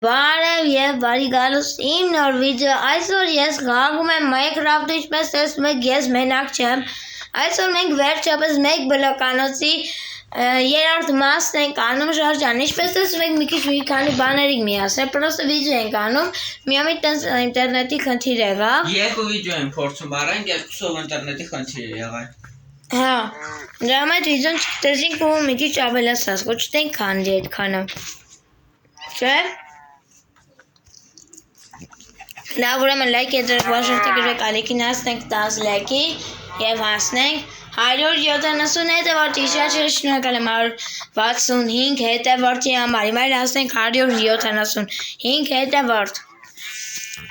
Բարև եւ բարի գալուս իմ նոր վիդեո այսօր ես խաղում եմ Minecraft-ը ինչպես տեսնում եք ես մենակ չեմ այսօր մենք վերջապես մեկ բլոկանոցի երրորդ մասն ենք անում շրջան ինչպես տեսնում եք մի քանի բաների միասին պրոստը վիդեո ենք անում միամիտ տենց ինտերնետի խնդիր եղավ երկու վիդեո եմ փորձում առանք երկուսով ինտերնետի խնդիր եղավ հա դրա համար վիդեոն չտեսինք ու մի քիչ ավելացած ոչ թե քանի այդքանը չէ Լավ ուրեմն լայք եդրեք բաժանեք գրեք ալիքին հասնենք 10 լայքի եւ հասնենք 170 հետևորդի շնորհակալ եմ 165 հետևորդի համար հիմա հասնենք 175 հետևորդ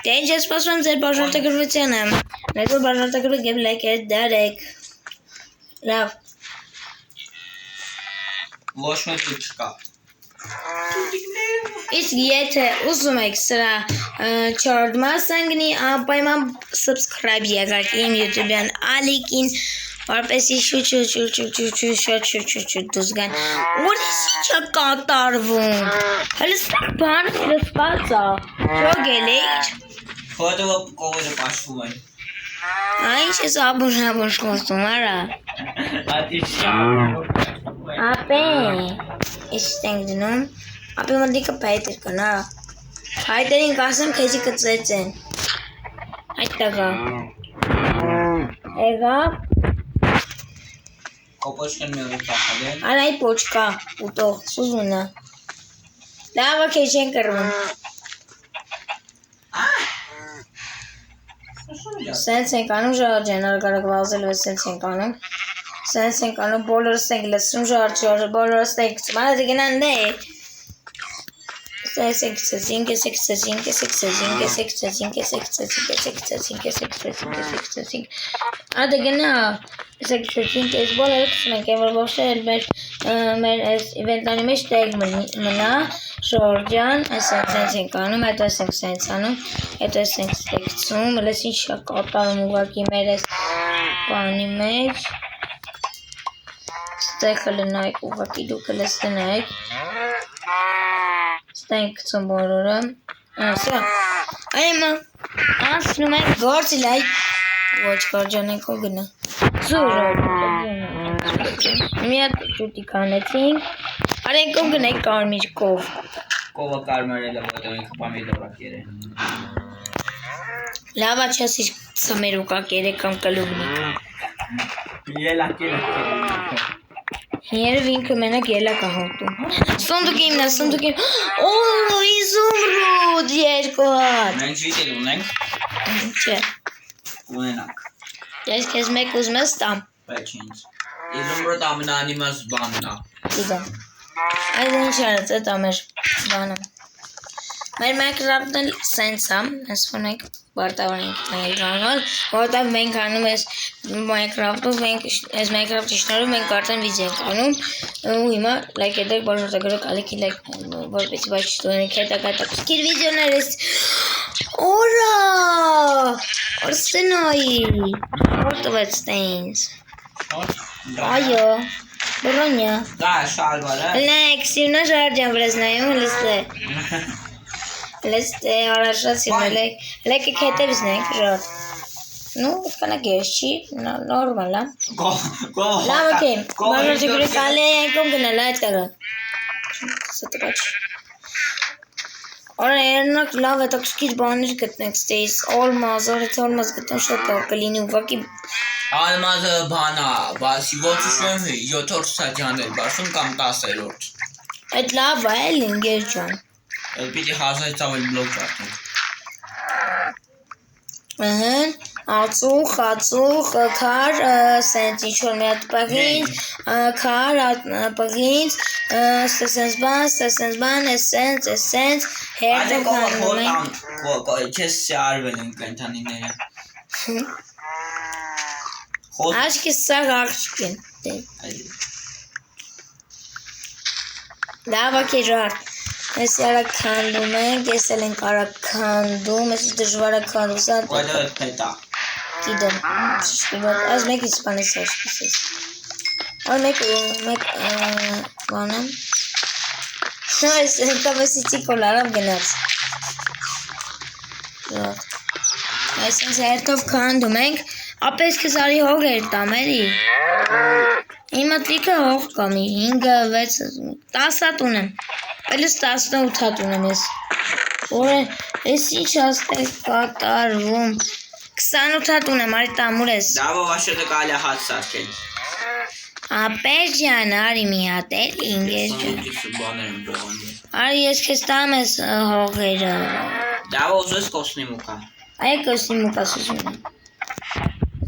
Դե ինչ ես սպասում ձեր բաժանետագրությանը Լայք բաժանետագրեք եւ լայք դարեք Լավ Ոչ մեկ չկա Իսկ եթե ուզում եք սրա չորդ մասն գնի անպայման subscribe եղեք իմ YouTube-յան ալիքին որպեսզի շուտ դուս գան Ուրիշ ինչա կատարվում Հələ սա բանը լսված է Ճոգել եք Ֆոտո կողերը պաշտվում են Ինչ ես աբուշ խոսում արա Ապե Իսկ դնում Ապե մտիկը պայտեր կան արա Հայտերին կասեմ քեզի կծեցեն Այդ տղա Եղավ Կոպոշկան մի օր կախել Անայ պոչկա ուտող սուզունը Լավը քեզ չեն կրվում Սենց ենք անում ժարջեն արգարակ վազել ու սենց ենք անում Սենց ենք անում բոլորս ենք լսում ժարջը բոլորս ենք ծմանը դգնան դե Ադե գնա Սեքսեցինք ես բոլորը կսմենք եմ որ բոշը մեր իվենտանի մեջ տեգ մնա Ժորջան սենց ենք անում հետո ենք սենց անում հետո ենք ստեքցում լես ինչ կատարում ուղակի մեր ես բանի մեջ Ստեխը լնայք ուղակի դուք լես տնայք Ստենք կծում բոլորը Սա Այմա Ասնում ենք գործի լայք Ոչ գորջան ենք ու գնա Զուրով Մի հատ ճուտի կանեցինք Արենք ու գնենք կարմիր կով Կովը կարմերել է ոտը ինքը պամիդորակ երը Լավա չես իր սմերուկակ երը կամ կլուգնիկ Ելակ Երև ինքը մենակ ելակ ահոտում Սոնդուկ իմն է, սոնդուկ իմ Օ, իզումրուդ երկու հատ Մենք ժիտել ունենք Չէ Ունենանք Ես կեզ մեկ ուզմ ես տամ Պեչինց Իզումրուդ ամենանիմաս բանն է Իդեմ Այդ ինչ արած էտ ամեր բանը Մեր Minecraft-ն էլ սենց է Ես ֆոնենք բարտավոր ենք Minecraft-ն Որտավ մենք անում ես Minecraft-ով Ես Minecraft-ի շնորհով մենք արդեն վիդեո ենք անում Ու հիմա լայք edek բաժանետագրեք ալիքի լայք Որպեսի բայց չտունենք հետագա Սկիր վիդեոներ ես Օրա Օրստենայի Որտվեց տենս Այո Բրոնյա Դա շալվարը Լեք սիրնա ժարջան վրեզնայում լստե Լստե արաշացին լեք եք հետևիզն ենք ժար Ну, կանակ ես չի, նորմալ է Լավ ոգեմ, բաժանետագրի կալի ենքում գնալ այդ կագա Ստրաչ Արա երնակ լավ է տակսկիր բանիր գտնենք ստեիս Ալմազ, արեց ալմազ գտնեմ շատ կլինի ուղակի Ալմազը բանա, բասի ոչ ուշում 7-րդ սատյանել բաշում կամ 10-րդ Այդ լավ է էլ ինգեր ճան Էլ պիտի հազայց ավել բլոկ ճարտենք Ահեն, ածուխ, կար, սենց ինչ-որ մի հատ պղինց, կար, պղինց, ստեսենց բան, էսենց, հերտ եմ կանում ենք Չես սյարվել են կենթանիները Աշկի սաղ աղջկ են Լավ ակի ժար Ես արակ քանդում ենք, ես էլ ենք արակ քանդում, ես դժվար է քանդում, սա Ոտը պետա Գիդեմ, այս մեկ իսպանես աշկիսես Ար մեկ բանեմ Այս կավեսիցի կոլարավ գնաց։ Այսինքն հերթով քանդում ենք, ապես քսարի հող էր տամ էլի։ Իմ մտրիքը հող կամի, 5, 6, 10 հատ ունեմ, պելս 18 հատ ունեմ ես։ Որը, ես ինչ աստեղ կատարվում, 28 հատ ունեմ, արի տամուր ես։ Դավո վաշետը կալի հատ սարքել։ Ապեր ջան, արի մի հատ էլի, ինգեր ջան։ Արի ես քեզ տամ ես հողերը։ Դավո ուզես կոսնի մուկա։ Այ կոսնի մուկա սուզում եմ։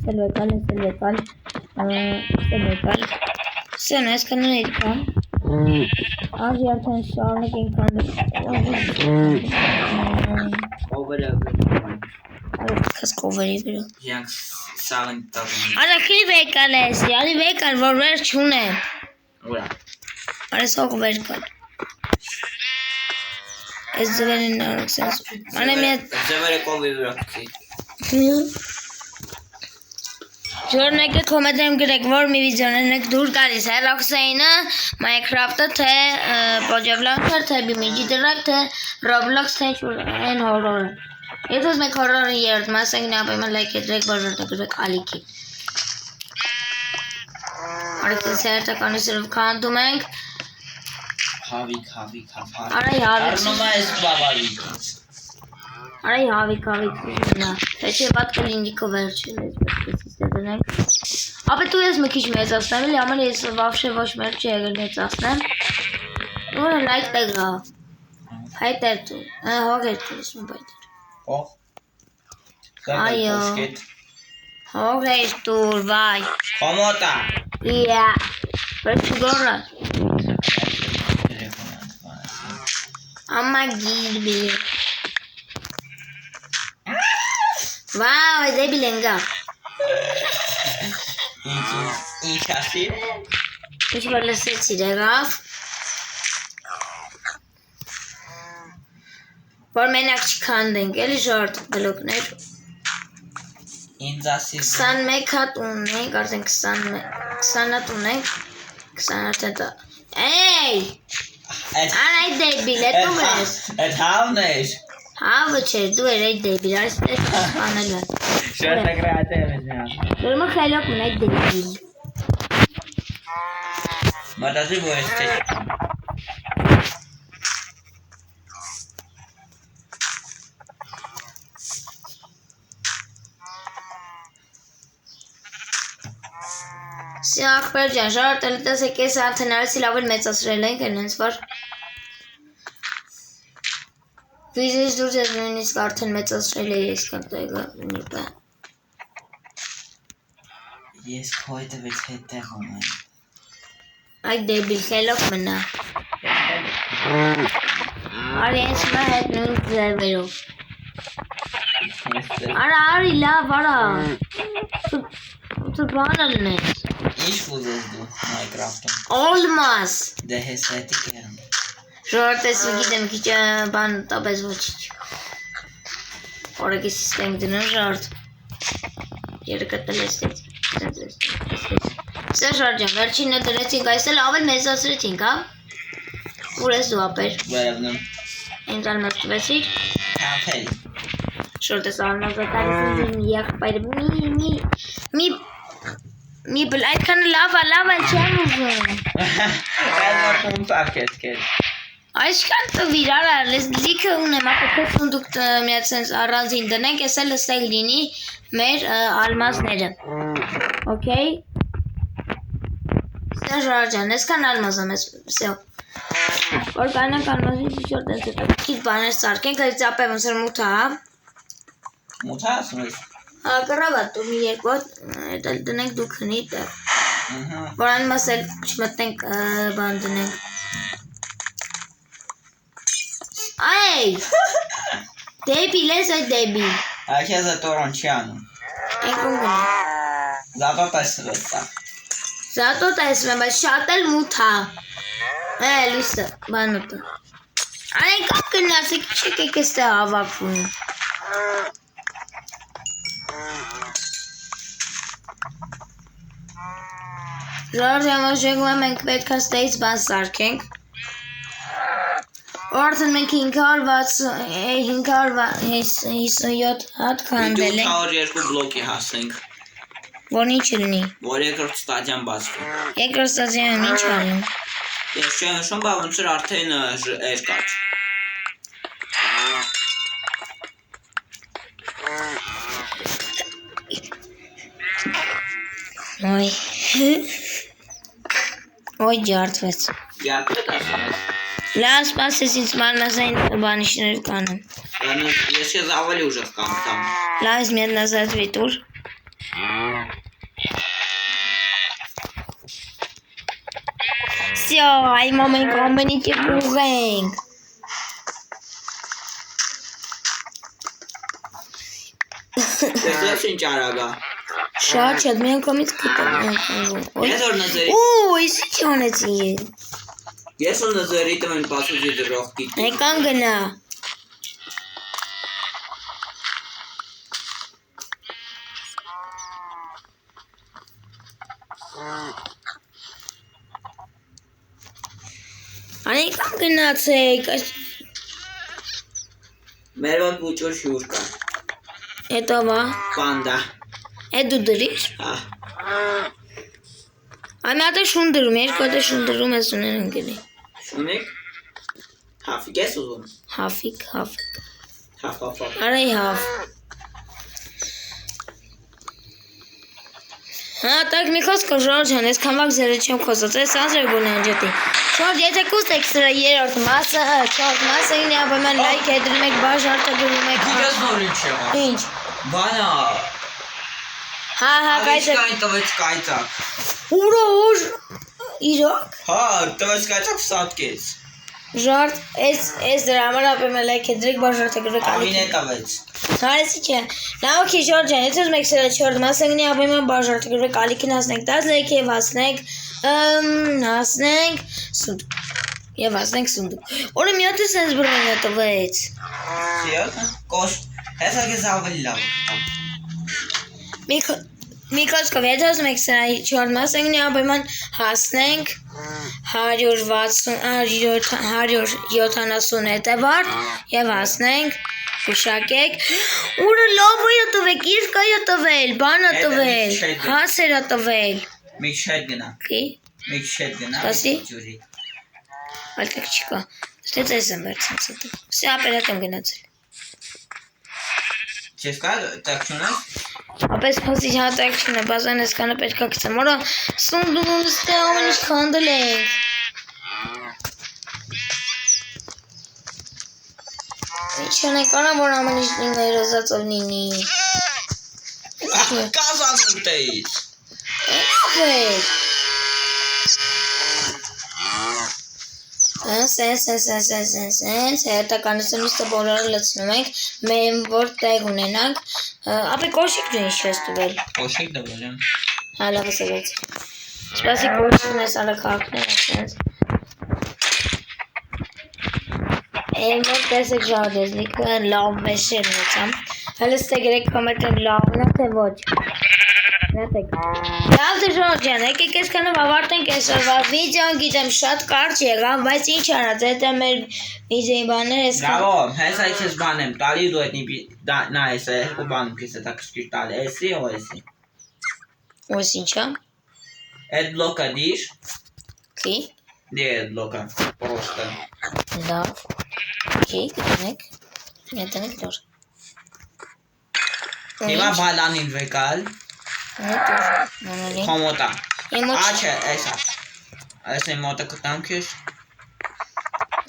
Սելվեկալ, Սեն, այս կանան էի կան։ Արի արդեն շարնակ են կանդը։ Կովերը Արի կս կովերի վիրո։ Յանք սաղն տաղն։ Արա խի վեկալ ես, յալի վեկալ, որ վեր չունեմ։ Ուրա։ Արի սող վեկալ։ Ես ձվերին նարոք սենս։ Անեմ ետ։ Ձևերը կովի վրակցի։ Ժորն եկը կոմեդրեմ գրեք, որ մի վիդեոներն եք դուր գալիս է Roxane-ը, Minecraft-ը, թե Pojavlanker, թե Bimigi դրակ, թե Roblox, թե են հորորը։ Եթե մեկ հորորը երդ մաս ենք նապայման լայք ետրեք, որ ժորդ եկրեք ալիքի։ Արիքտին սերտականի սրով կանդում ենք։ Հավիկ։ Արայ հավիկ։ Արնում այս բավարի։ Արայ հավիկ նա։ Թե չէ բատ կլինիքո վերջին ես պետք է դնենք։ Ապա դու ես մի քիչ մեծացնեմ, էլի ամեն ես վավշե ոչ մեր չի եղել մեծացնեմ։ Որը լայք տեգա։ Հայտեր դու։ Հող էր դու ուսում բայդեր։ Հող։ Այո։ Հող էր դուր, վայ։ Կոմոտա։ Իա։ Բայց չգորա։ Ամա գիրբի։ Վաու, այս դեպի լենգա։ Ինչ ասի։ Ինչ որ լսեցի դեղավ։ Որ մենակ չքանդենք, էլի ժորդ բլոկներ։ Ինձ ասի։ 21 հատ ունենք, արդեն 20 հատ ունենք, 20 հատ հետա։ Էй! Ան այդ դեպիլ, է դու ես։ Այդ հավն էր։ Հավը չէր, դու էր այդ դեպիլ, այս տես սպանել են։ Շորտը գրատել ես միան։ Դուրմը խելոք մն այդ դեպիլ։ Մատազի բո ես տեչ։ Սի ախպեր ջան, ժարդ էլ տես եք ես արդեն արեցի լավ էլ մեծասրել ենք են հենց որ վիզից դուրս ես նույնիսկ արդեն մեծասրել է ես կատեգա նիպը Ես քոյտը վեց հետեղ ունեմ Այդ դեբիլ խելոք մնա Արի ես մա հետ նույն ձևերով Արա արի լավ արա Դու բանը լնես Ինչ ուզես դու Minecraft-ում Olmaz Դե հես հետի կերմ Ժորդ ես ու գիտեմ քիչ բան տապես ոչիչ Օրեգի սիստենք դնում ժորդ Երկտել ես տեց Սա ժորդ ջան, վերջինը դրեցինք այս էլ ավել մեծացրեցինք, հա Ուր ես դու ապեր Վերևնում Ինձ ալմած տվեցիր Հապելի Ժորդ ես ալմազատարիս իմ եղբայր մի բլ այդքան լավ էլ չեմ ուզում Կայնորդում պարկես կեզ Այսքան տվիր արա, լիքը ունեմ, ապա քո ֆունդուկ միացենց առանձին դնենք, ես էլ ստեղ լինի մեր ալմազները Okay Սա ժարաջան, այսքան ալմազամ ես, վսեո Որ կանենք ալմազի ճիշոր տենց է Կիտ բաներ սարկենք, այս ապեմ ուսր մութա, հա Մութա ասում ես Կռավատ, ու մի երկոտ, էլ դնենք դու քնի տեղ Որ անմաս էլ չմտնենք բան դնենք Այ Դեբիլ ես այդ դեբիլ Ակեզը տորոն չի անում Եկում գնի Զատո տեսվ ես սա Զատո տեսվ եմ, բայց շատ էլ մութ հա լույսը, բանոտը Անեն կապ կնասեք, չեք եք ես տեղ հավակվում Ժորժ եմ ոժեգում եմ ենք պետք աստեից բան սարքենք Արդեն մենք 557 հատ քանդել ենք, 802 բլոկի հասնենք, որ ինչ լինի։ որ երկրորդ ստադիան բացվի։ Երկրորդ ստադիայում ինչ անում։ Ես չեմ նշում, բա ոնց էր արդեն երկար։ Ոյ։ Ոյ ջարդվեց։ Յապետ ասած։ Լավ, սպասես ինձ մանրազային բանիշներ կանեմ։ Ես ես ավելի ուժեղ կանտամ։ Լավ, մի հատ назад վիտուր։ Всё, այ մոմենք ամեն ինչը կուղենք։ Ես ինչ արագա։ Շատ շատ մի անգամից կտամ։ Ես որ նզերի։ Ու, ის ինչ անեցի։ Ես որ նզերի տեմ են պասուջի դրող գիտի։ Եկան գնա։ Եկան գնացեք։ Մեր ոտ բուճոր շյուր կա։ Հետո բա։ Պանդա։ Է դու դրիր։ Հա։ Այ մի հատ է շուն դրում, երկու հատ է շուն դրում ես ունեն ընկելի։ Շունեք։ Հաֆիկ ես ուզում։ Հաֆիկ։ Հաֆ։ Արայ հաֆ։ Հա, так մի խոսք Ժորժ ջան, ես քանվակ զերը չեմ խոսած, ես անձր գոնե անջետի։ Շորժ, եթե կուստեք սրա երրորդ մասը, չորդ մասը ինի ապայման լայք հետրում եք, բաժարտը գրում եք։ Գիտես որ ինչ եղա։ Ինչ։ Բանա։ Հա, կայծակ։ Ավիճկային տվեց կայծակ։ Ուրա ուժ, իրակ։ Հա, տվեց կայծակ սատկեց։ Ժարդ, ես դրա համար ապայման լայք հետրեք, բաժարտը գրում եք Ավին է տվեց։ Հարեսի չէ։ Նա օքեյ Ժորժ ջան, եթե ուզում եք սրա չորդ մասը ինի ապայման բաժարտը գրում եք ալիքին հասնենք 10 լայք եւ հասնենք սունդուկ։ Եվ հասնենք սունդուկ։ Օրը մի հատ ես բրմենը տվեց։ Սիրակը, կոշ, հեսա կեզ ավելի լավ։ Մի խոսքով, եթե ուզում եք սրա չորդ մասը ինի ապայման հասնենք 170 հետևարդ եւ հասնենք Ուշակեք, ուրը լավը է տվեք, իրկա է տվել, բան է տվել, հասեր է տվել։ Մի շետ գնա։ Կի։ Մի շետ գնա։ Սպասի։ Ջուրի։ Ալտեք չկա։ Ստեց այս եմ վերցնած հետո։ Սի ապերատ եմ գնացել։ Չես կա տակշունը։ Ապես փոսի հատակ չունե, բազան ես կանը պետք է գցեմ, որը սունդում ստե ամեն ինչ քանդել ենք։ Ինչ անենք արա, որ ամեն ինչ լինի երոզածով լինի։ Կազան ուտեից։ Ապեր։ Սենց, հետականություն իստը բոլորը լծնում ենք, մեր որ տեղ ունենանք, ապի կոշիկ դու ինչ ես տվել։ Կոշիկ դվել եմ։ Հա, լավ սևեց։ Սպասի կոշիկն ես ալը կաղքներ ասենց։ Եմ որ տեսեք ժարդեզ, լիքը լավ մեշեր նեցամ։ Հələ ստե գրեք կոմետեն լավն է, թե ոչ։ Նետեք։ Լավ դե Ժորժ ջան, եկեք ես կանով ավարտենք այսօրվա վիդեոն, գիտեմ շատ կարճ եղավ, բայց ինչ արած, հետը մեր վիդեոյի բաներ ես Լավո, հեսա ես բան եմ տալի դու էտնի նա ես երկու բանում քեզ է տակսկիր տալի, էսի ու էսի։ Ոս ինչա։ Այդ բլոկը դիշ։ Կի։ Դե այդ բլոկը, պրոստը։ Լավ։ Կի, գտնեք։ Ետնեք դոր։ Հիմա բալանին վեկալ։ Նետոր, նոնալի։ Խոմոտա։ Եմոչ։ Աչը, էսա։ Այս է մոտը կտամ քեզ։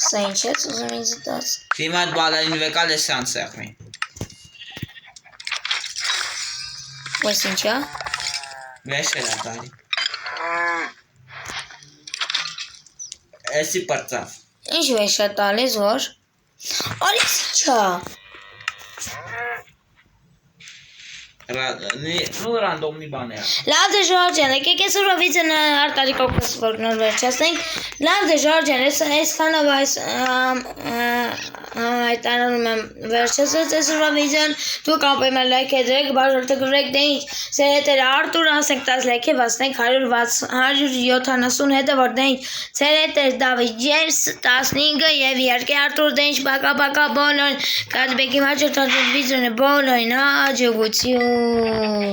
Սա ինչ ես ուզում ինձ դաց։ Հիմա այդ բալանին վեկալ է սան սեղմի։ Ոս ինչա։ Վեշել է տալի։ Էսի պրծավ։ Ինչ վեշա տալիս, որ։ Արիս ինչա։ Նու ռանդոմի բան է։ Լավ դե Ժորժ ջան, եկեք այսօրվա վիդեոն արտարիկով որ նոր վերջացնենք։ Լավ դե Ժորժ ջան, այս քանով այս Հայտարարում եմ վերջացած այսօրվա վիդեոն, դուք ապեմ լայք դրեք, բաժանորդը գրեք, դե ինչ, սերետեր Արտուր, ասենք 10 լայք եւ ասենք 170 հետևորդ, դե ինչ, սերետեր Դավիթ Ջեյմս 15 եւ իհարկե Արտուր, դե ինչ, բակա բոլոր, կատբեկի հաջորդ վիդեոն է բոլորին հաջողություն։